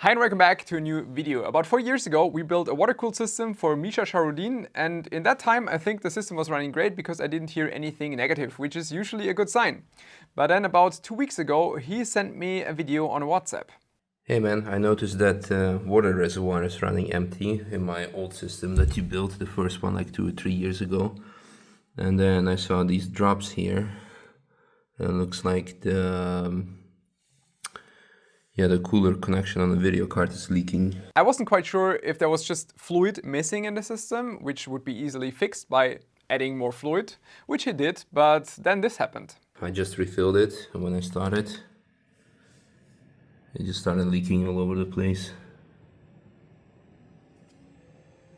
Hi and welcome back to a new video. About 4 years ago, we built a water-cooled system for Misha Sharudin, and in that time I think the system was running great because I didn't hear anything negative, which is usually a good sign. But then about 2 weeks ago, he sent me a video on WhatsApp. Hey man, I noticed that water reservoir is running empty in my old system that you built, the first one like 2 or 3 years ago. And then I saw these drops here. It looks like the cooler connection on the video card is leaking. I wasn't quite sure if there was just fluid missing in the system, which would be easily fixed by adding more fluid, which he did, but then this happened. I just refilled it, and when I started, it just started leaking all over the place.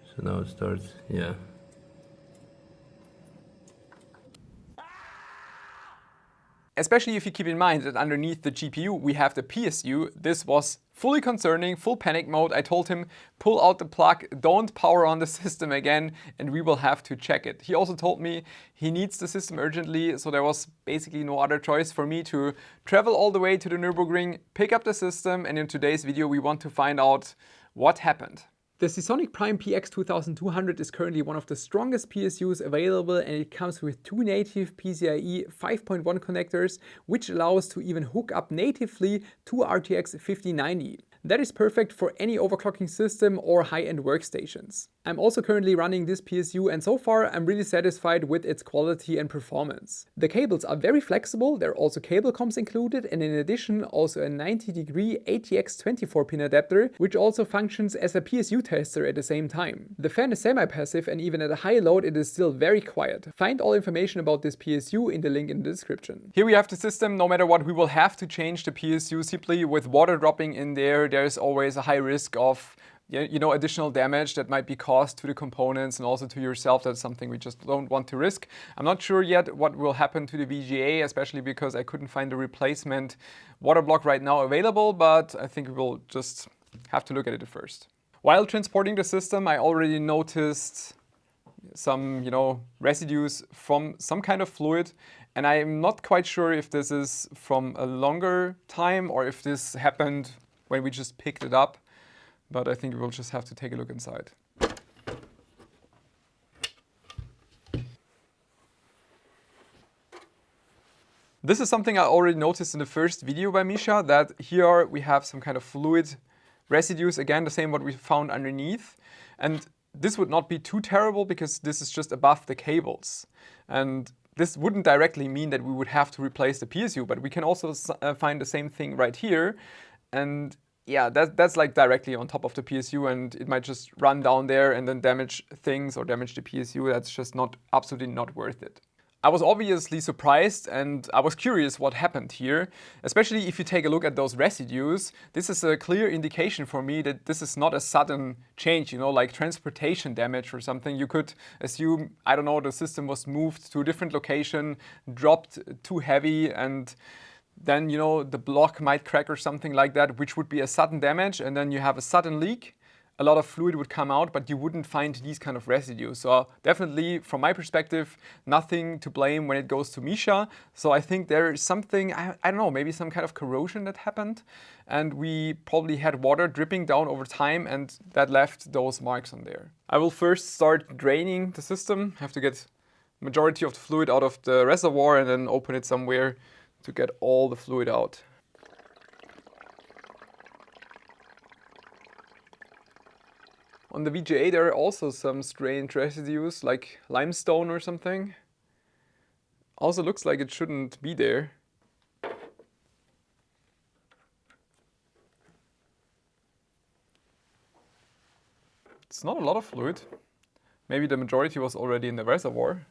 So now it starts, yeah. Especially if you keep in mind that underneath the GPU we have the PSU, this was fully concerning, full panic mode. I told him, pull out the plug, don't power on the system again, and we will have to check it. He also told me he needs the system urgently, so there was basically no other choice for me to travel all the way to the Nürburgring, pick up the system, and in today's video we want to find out what happened. The Seasonic PX 2200 is currently one of the strongest PSUs available, and it comes with two native PCIe 5.1 connectors, which allows to even hook up natively to RTX 5090. That is perfect for any overclocking system or high-end workstations. I'm also currently running this PSU, and so far I'm really satisfied with its quality and performance. The cables are very flexible, there are also cable comms included, and in addition also a 90-degree ATX 24-pin adapter, which also functions as a PSU tester at the same time. The fan is semi-passive, and even at a high load it is still very quiet. Find all information about this PSU in the link in the description. Here we have the system. No matter what, we will have to change the PSU. Simply with water dropping in there's always a high risk of additional damage that might be caused to the components and also to yourself. That's something we just don't want to risk. I'm not sure yet what will happen to the VGA, especially because I couldn't find a replacement water block right now available, but I think we will just have to look at it first. While transporting the system, I already noticed some, residues from some kind of fluid, and I'm not quite sure if this is from a longer time or if this happened when we just picked it up, but I think we'll just have to take a look inside. This is something I already noticed in the first video by Misha, that here we have some kind of fluid residues, again the same what we found underneath, and this would not be too terrible because this is just above the cables, and this wouldn't directly mean that we would have to replace the PSU, but we can also find the same thing right here. And yeah, that's like directly on top of the PSU, and it might just run down there and then damage things or damage the PSU. That's just absolutely not worth it. I was obviously surprised and I was curious what happened here, especially if you take a look at those residues. This is a clear indication for me that this is not a sudden change, like transportation damage or something. You could assume, I don't know, the system was moved to a different location, dropped too heavy, and then the block might crack or something like that, which would be a sudden damage, and then you have a sudden leak. A lot of fluid would come out, but you wouldn't find these kind of residues. So definitely, from my perspective, nothing to blame when it goes to Misha. So I think there is something, I don't know, maybe some kind of corrosion that happened, and we probably had water dripping down over time, and that left those marks on there. I will first start draining the system. I have to get majority of the fluid out of the reservoir and then open it somewhere to get all the fluid out. On the VGA there are also some strange residues, like limestone or something. Also looks like it shouldn't be there. It's not a lot of fluid. Maybe the majority was already in the reservoir.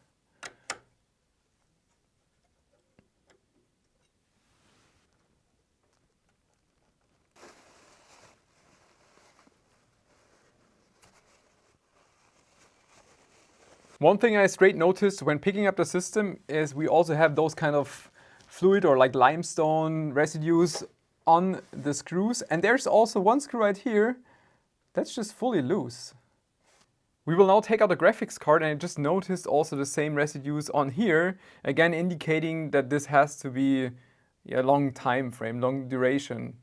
One thing I straight noticed when picking up the system is we also have those kind of fluid or like limestone residues on the screws. And there's also one screw right here that's just fully loose. We will now take out the graphics card, and I just noticed also the same residues on here, again indicating that this has to be a long time frame, long duration.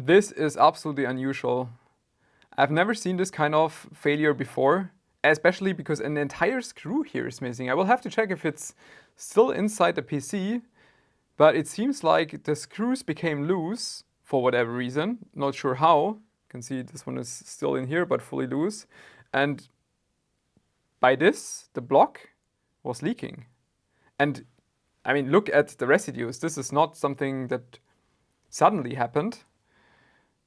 This is absolutely unusual. I've never seen this kind of failure before, especially because an entire screw here is missing. I will have to check if it's still inside the PC, but it seems like the screws became loose for whatever reason. Not sure how. You can see this one is still in here, but fully loose. And by this, the block was leaking. And I mean, look at the residues. This is not something that suddenly happened.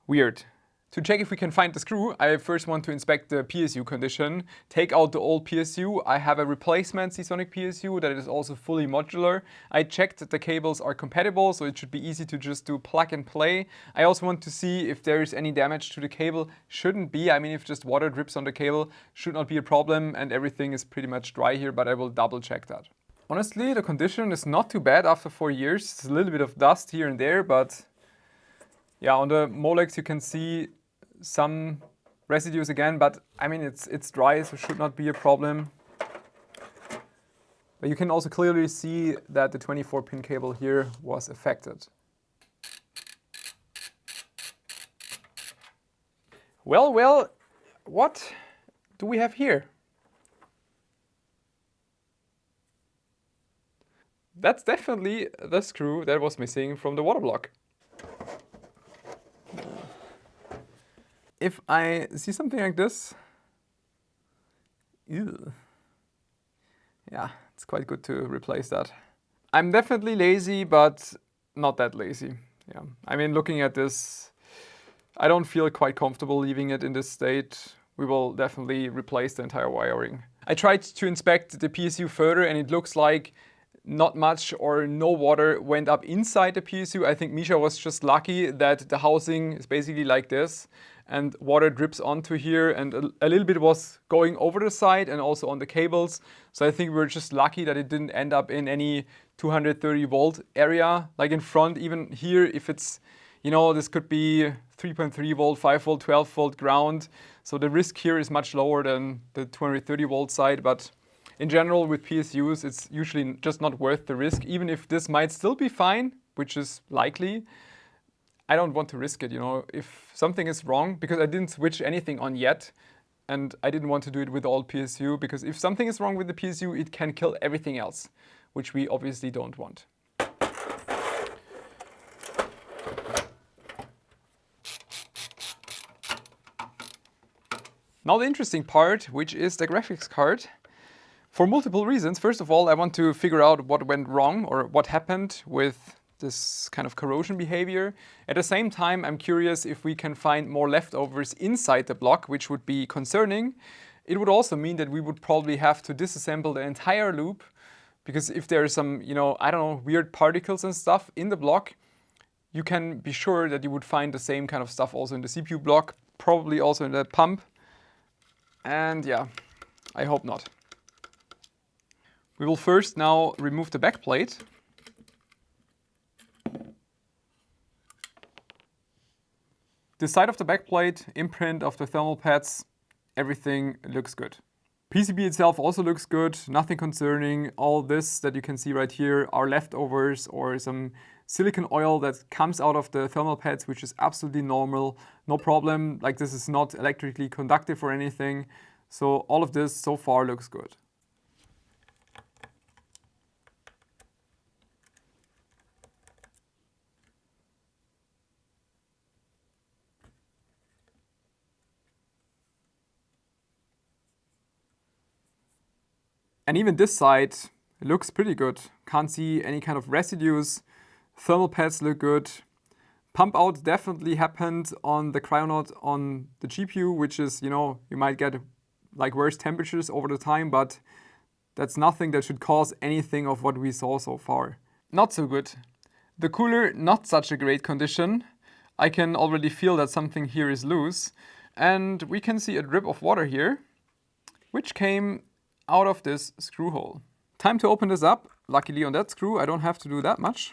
Weird. To check if we can find the screw, I first want to inspect the PSU condition, take out the old PSU. I have a replacement Seasonic PSU that is also fully modular. I checked that the cables are compatible, so it should be easy to just do plug and play. I also want to see if there is any damage to the cable. Shouldn't be. I mean, if just water drips on the cable, should not be a problem, and everything is pretty much dry here, but I will double check that. Honestly, the condition is not too bad after 4 years. It's a little bit of dust here and there, but yeah, on the Molex you can see some residues again, but I mean it's dry, so should not be a problem. But you can also clearly see that the 24-pin cable here was affected. Well, what do we have here? That's definitely the screw that was missing from the water block. If I see something like this, ew. Yeah, it's quite good to replace that. I'm definitely lazy, but not that lazy. Yeah, I mean, looking at this, I don't feel quite comfortable leaving it in this state. We will definitely replace the entire wiring. I tried to inspect the PSU further, and it looks like not much or no water went up inside the PSU. I think Misha was just lucky that the housing is basically like this and water drips onto here, and a little bit was going over the side and also on the cables. So I think we were just lucky that it didn't end up in any 230 volt area. Like in front, even here, if it's, you know, this could be 3.3 volt, 5 volt, 12 volt ground. So the risk here is much lower than the 230 volt side, but in general, with PSUs, it's usually just not worth the risk. Even if this might still be fine, which is likely, I don't want to risk it, you know. If something is wrong, because I didn't switch anything on yet, and I didn't want to do it with the old PSU, because if something is wrong with the PSU, it can kill everything else, which we obviously don't want. Now the interesting part, which is the graphics card. For multiple reasons. First of all, I want to figure out what went wrong or what happened with this kind of corrosion behavior. At the same time, I'm curious if we can find more leftovers inside the block, which would be concerning. It would also mean that we would probably have to disassemble the entire loop, because if there are some, you know, I don't know, weird particles and stuff in the block, you can be sure that you would find the same kind of stuff also in the CPU block, probably also in the pump. And yeah, I hope not. We will first now remove the backplate. The side of the backplate, imprint of the thermal pads, everything looks good. PCB itself also looks good, nothing concerning. All this that you can see right here are leftovers or some silicon oil that comes out of the thermal pads, which is absolutely normal, no problem. Like, this is not electrically conductive or anything. So all of this so far looks good. And even this side looks pretty good. Can't see any kind of residues. Thermal pads look good. Pump out definitely happened on the cryonaut on the GPU, which is, you know, you might get like worse temperatures over the time, but that's nothing that should cause anything of what we saw so far. Not so good. The cooler, not such a great condition. I can already feel that something here is loose. And we can see a drip of water here, which came out of this screw hole. Time to open this up. Luckily on that screw I don't have to do that much.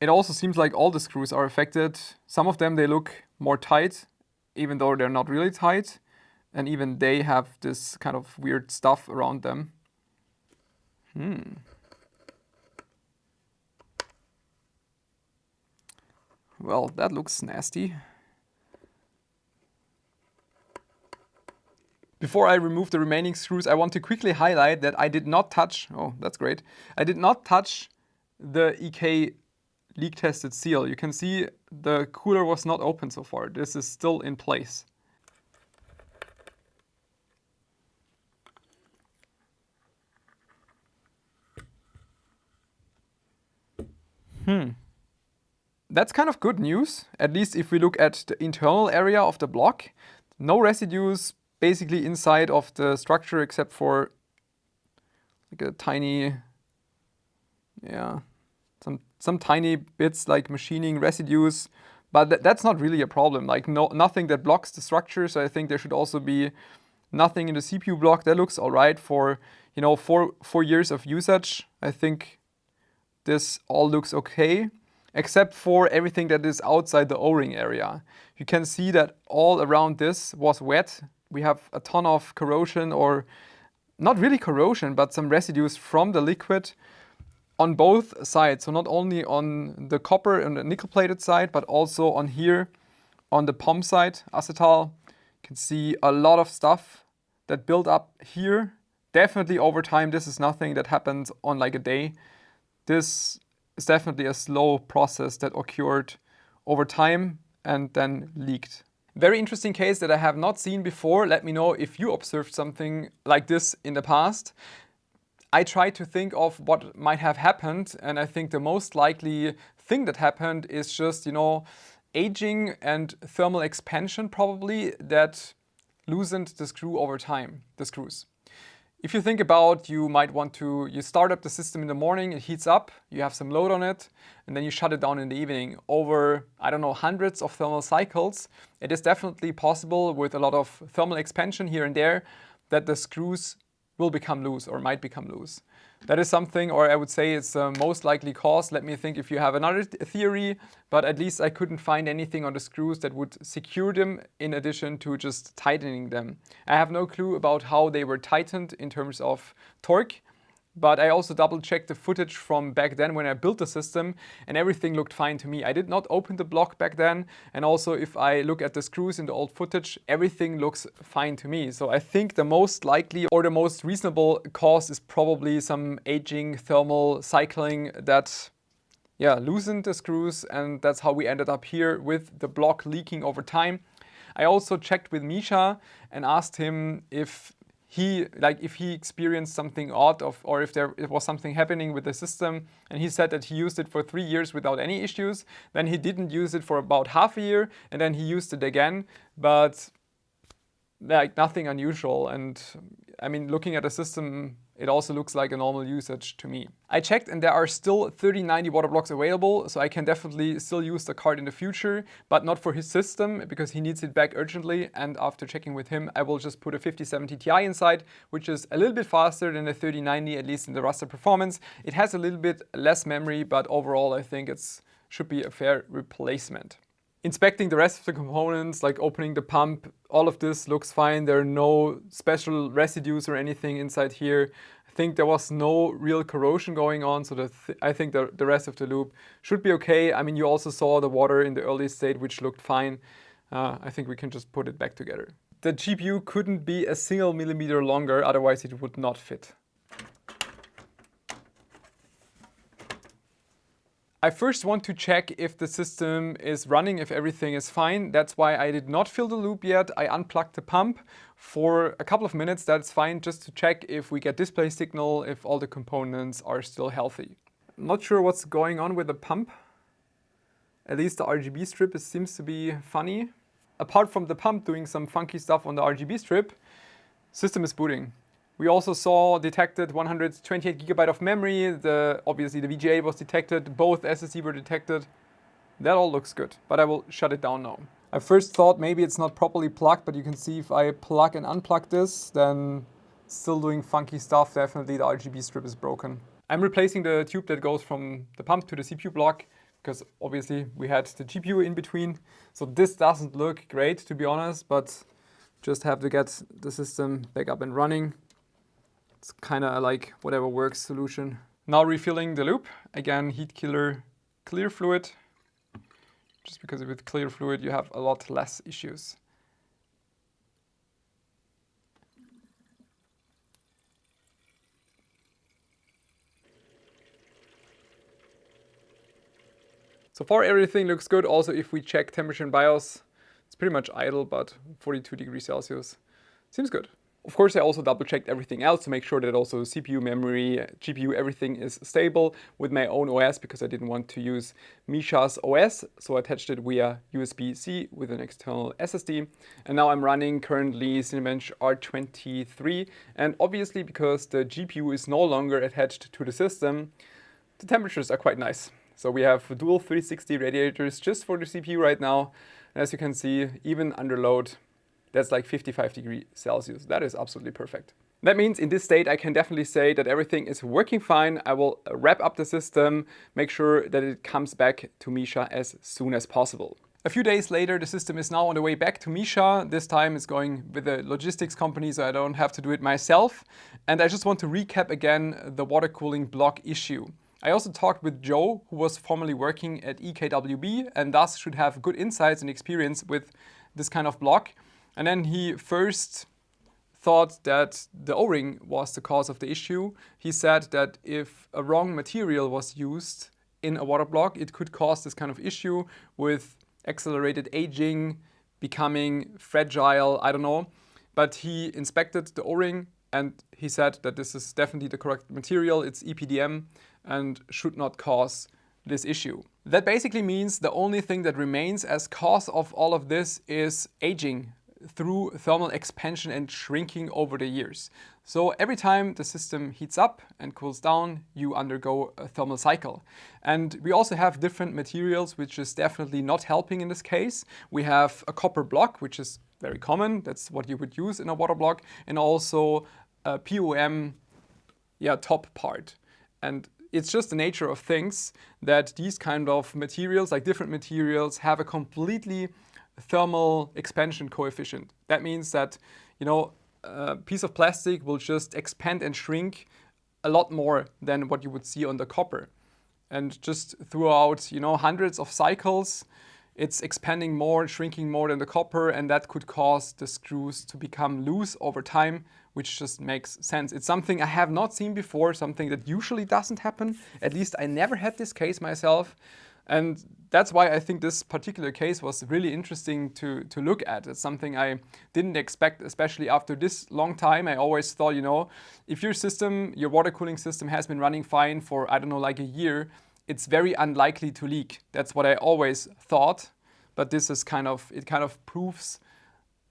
It also seems like all the screws are affected. Some of them, they look more tight, even though they're not really tight. And even they have this kind of weird stuff around them. Well, that looks nasty. Before I remove the remaining screws, I want to quickly highlight that I did not touch, oh, that's great. I did not touch the EK leak tested seal. You can see the cooler was not open so far. This is still in place. That's kind of good news, at least if we look at the internal area of the block. No residues basically inside of the structure except for like a tiny, yeah, some tiny bits like machining residues, but that's not really a problem. Like nothing that blocks the structure, so I think there should also be nothing in the CPU block. That looks all right for, you know, four years of usage. I think this all looks okay, except for everything that is outside the O-ring area. You can see that all around this was wet. We have a ton of corrosion, or not really corrosion, but some residues from the liquid on both sides. So not only on the copper and the nickel plated side, but also on here, on the POM side, acetal. You can see a lot of stuff that built up here. Definitely over time, this is nothing that happened on like a day. This is definitely a slow process that occurred over time and then leaked. Very interesting case that I have not seen before. Let me know if you observed something like this in the past. I tried to think of what might have happened, and I think the most likely thing that happened is just, you know, aging and thermal expansion probably that loosened the screw over time, the screws. If you think about, you might want to, you start up the system in the morning, it heats up, you have some load on it, and then you shut it down in the evening. Over, I don't know, hundreds of thermal cycles, it is definitely possible with a lot of thermal expansion here and there that the screws will become loose or might become loose. That is something, or I would say it's the most likely cause. Let me think if you have another theory, but at least I couldn't find anything on the screws that would secure them in addition to just tightening them. I have no clue about how they were tightened in terms of torque, but I also double checked the footage from back then when I built the system, and everything looked fine to me. I did not open the block back then, and also if I look at the screws in the old footage, everything looks fine to me. So I think the most likely or the most reasonable cause is probably some aging thermal cycling that loosened the screws, and that's how we ended up here with the block leaking over time. I also checked with Misha and asked him if he experienced something odd or if there was something happening with the system, and he said that he used it for 3 years without any issues. Then he didn't use it for about half a year, and then he used it again, but like nothing unusual. And I mean, looking at the system, it also looks like a normal usage to me. I checked and there are still 3090 water blocks available, so I can definitely still use the card in the future, but not for his system because he needs it back urgently. And after checking with him, I will just put a 5070 Ti inside, which is a little bit faster than the 3090, at least in the raster performance. It has a little bit less memory, but overall I think it should be a fair replacement. Inspecting the rest of the components, like opening the pump, all of this looks fine. There are no special residues or anything inside here. I think there was no real corrosion going on, so I think the rest of the loop should be okay. I mean, you also saw the water in the early state, which looked fine. I think we can just put it back together. The GPU couldn't be a single millimeter longer, otherwise it would not fit. I first want to check if the system is running, if everything is fine. That's why I did not fill the loop yet. I unplugged the pump for a couple of minutes. That's fine, just to check if we get display signal, if all the components are still healthy. I'm not sure what's going on with the pump. At least the RGB strip seems to be funny. Apart from the pump doing some funky stuff on the RGB strip, system is booting. We also saw detected 128 GB of memory. Obviously the VGA was detected, both SSD were detected. That all looks good, but I will shut it down now. I first thought maybe it's not properly plugged, but you can see if I plug and unplug this, then it's still doing funky stuff. Definitely the RGB strip is broken. I'm replacing the tube that goes from the pump to the CPU block, because obviously we had the GPU in between. So this doesn't look great, to be honest, but just have to get the system back up and running. It's kind of like whatever works solution. Now refilling the loop. Again, heat killer clear fluid. just because with clear fluid you have a lot less issues. So far everything looks good. Also, if we check temperature in BIOS, it's pretty much idle, but 42 degrees Celsius seems good. Of course, I also double checked everything else to make sure that also CPU, memory, GPU, everything is stable with my own OS, because I didn't want to use Misha's OS. So I attached it via USB-C with an external SSD. And now I'm running currently Cinebench R23. And obviously, because the GPU is no longer attached to the system, the temperatures are quite nice. So we have dual 360 radiators just for the CPU right now. And as you can see, even under load, that's like 55 degrees Celsius. That is absolutely perfect. That means in this state, I can definitely say that everything is working fine. I will wrap up the system, make sure that it comes back to Misha as soon as possible. A few days later, the system is now on the way back to Misha. This time it's going with a logistics company, so I don't have to do it myself. And I just want to recap again the water cooling block issue. I also talked with Joe, who was formerly working at EKWB and thus should have good insights and experience with this kind of block. And then he first thought that the O-ring was the cause of the issue. He said that if a wrong material was used in a water block, it could cause this kind of issue with accelerated aging, becoming fragile, I don't know. But he inspected the O-ring and he said that this is definitely the correct material. It's EPDM and should not cause this issue. That basically means the only thing that remains as cause of all of this is aging through thermal expansion and shrinking over the years. So every time the system heats up and cools down, you undergo a thermal cycle. And we also have different materials, which is definitely not helping in this case. We have a copper block, which is very common. That's what you would use in a water block. And also a POM top part. And it's just the nature of things that these kind of materials, like different materials, have a completely thermal expansion coefficient. That means that, a piece of plastic will just expand and shrink a lot more than what you would see on the copper. And just throughout, hundreds of cycles, it's expanding more, shrinking more than the copper, and that could cause the screws to become loose over time, which just makes sense. It's something I have not seen before, something that usually doesn't happen. At least I never had this case myself. And that's why I think this particular case was really interesting to look at. It's something I didn't expect, especially after this long time. I always thought, if your water cooling system has been running fine for, I don't know, like a year, it's very unlikely to leak. That's what I always thought. But this is kind of proves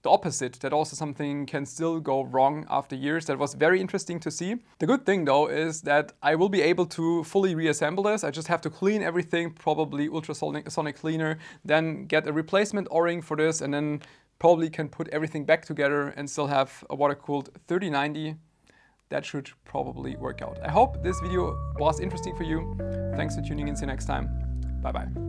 the opposite, that also something can still go wrong after years. That was very interesting to see. The good thing though is that I will be able to fully reassemble this. I just have to clean everything, probably ultrasonic cleaner, then get a replacement O-ring for this, and then probably can put everything back together and still have a water-cooled 3090. That should probably work out. I hope this video was interesting for you. Thanks for tuning in. See you next time. Bye-bye.